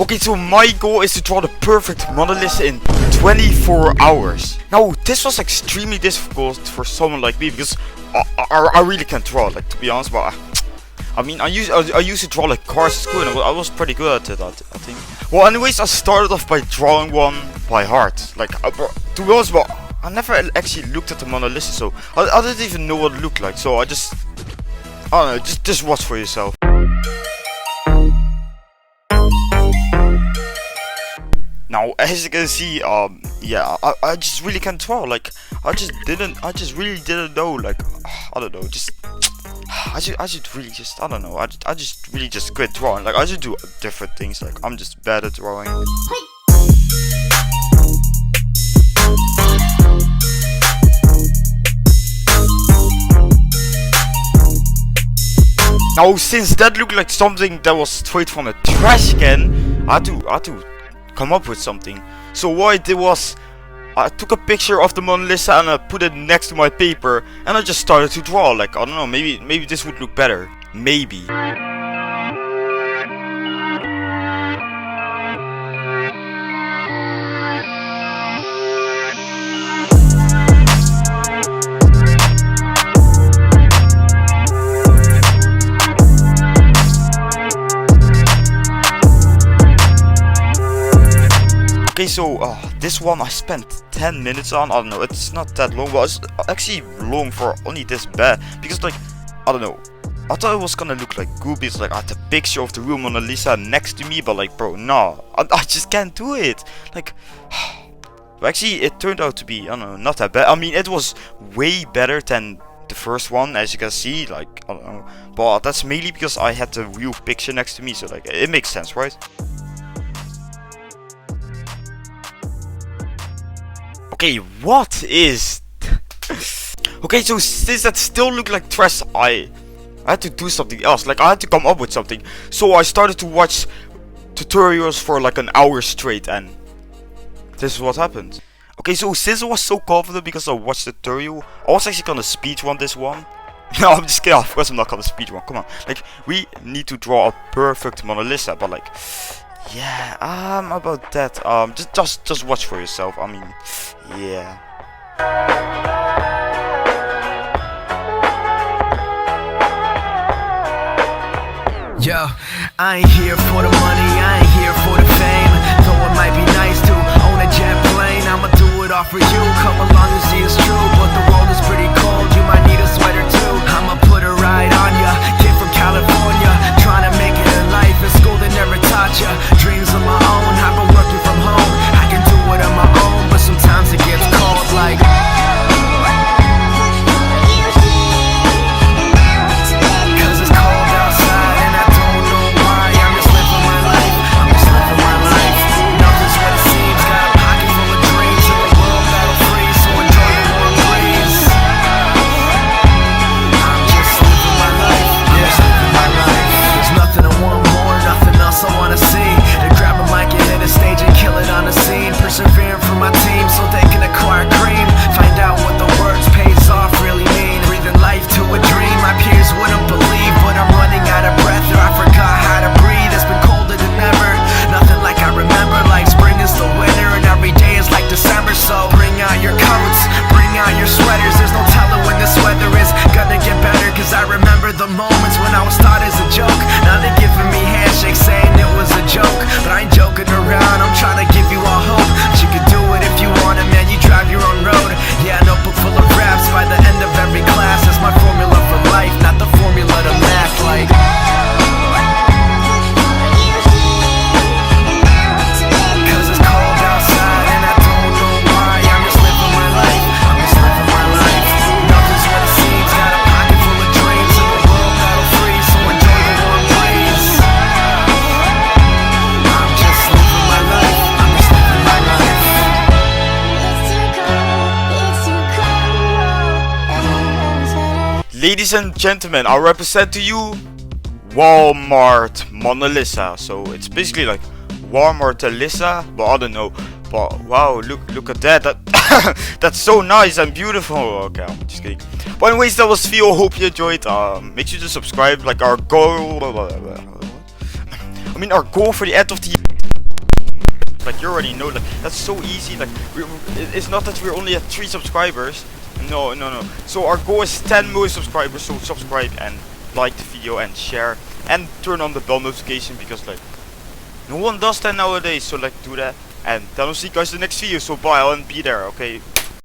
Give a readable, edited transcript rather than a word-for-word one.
Okay, so my goal is to draw the perfect Mona Lisa in 24 hours. Now, this was extremely difficult for someone like me because I really can't draw, like, to be honest, but I mean, I used to draw like cars at school and I was pretty good at it, I think. Well, anyways, I started off by drawing one by heart. Like, to be honest, but I never actually looked at the Mona Lisa, so I didn't even know what it looked like. So I don't know, just watch for yourself. Now, as you can see, yeah, I just really can't draw. Like, I just really didn't know. Like, I don't know, I should really just, I don't know, I just really just quit drawing. Like, I should do different things. Like, I'm just bad at drawing. Now, since that looked like something that was straight from a trash can, I had to come up with something. So what I did was, I took a picture of the Mona Lisa and I put it next to my paper and I just started to draw. Like, I don't know, maybe this would look better. Maybe. Okay, so this one I spent 10 minutes on. I don't know, it's not that long, but it's actually long for only this bad. Because, like, I don't know, I thought it was gonna look like Goobies, like I had a picture of the real Mona Lisa next to me, but like, bro, no, I just can't do it. Like, but actually it turned out to be, I don't know, not that bad. I mean, it was way better than the first one, as you can see, like, I don't know, but that's mainly because I had the real picture next to me, so like, it makes sense, right? Okay, what is... Okay, so since that still looked like trash, I had to do something else. Like, I had to come up with something. So I started to watch tutorials for like an hour straight, and this is what happened. Okay, so since I was so confident because I watched the tutorial, I was actually gonna speedrun this one. No, I'm just kidding. Of course I'm not gonna speedrun. Come on. Like, we need to draw a perfect Mona Lisa, but like... Yeah, about that, just watch for yourself. I mean, yeah. Yo, I ain't here for the money, I ain't here for the fame. Though it might be nice to own a jet plane, I'ma do it all for you. Come along and see it's true, but the world is pretty cold. You might need a sweater too. I'ma put a ride on ya, kid from California, trying to make it in life. In school they never taught ya. Dreams of my own, I've been working from home. I can do it on my own, but sometimes it gets cold like. Persevering for my team so they can acquire cream. Find out what the words pays off really mean. Breathing life to a dream my peers wouldn't believe, but I'm running out of breath or I forgot how to breathe. It's been colder than ever, nothing like I remember. Like spring is the winter and every day is like December. So bring out your coats, bring out your sweaters. There's no telling when this weather is gonna get better. Cause I remember the moments when I was thought as a joke. Now they're giving me handshakes saying it was a joke. But I ain't joking around, I'm trying to give you all hope. You can do it if you want it, man, you drive your own road. Yeah, a notebook full of raps by the end of every class. That's my formula for life, not the formula to math like. Cause it's cold outside and I don't know why. I'm just living my life, I'm just living my life. Nothing's what it seems, got a pocket full of dreams. In the world that'll freeze, so enjoy the warm breeze. I'm just living my life, I'm just living my life. Ladies and gentlemen, I represent to you Walmart Mona Lisa. So it's basically like Walmart Lisa, but I don't know. But wow, look at that. That's so nice and beautiful. Okay, I'm just kidding. But anyways, that was Theo. Hope you enjoyed. Make sure to subscribe. Like our goal. I mean, our goal for the end of the year Like you already know, like that's so easy. Like it's not that we're only at 3 subscribers. No. So our goal is 10 more subscribers. So subscribe and like the video and share and turn on the bell notification, because like no one does that nowadays. So like do that, and then I'll see you guys in the next video. So bye, I'll be there. Okay.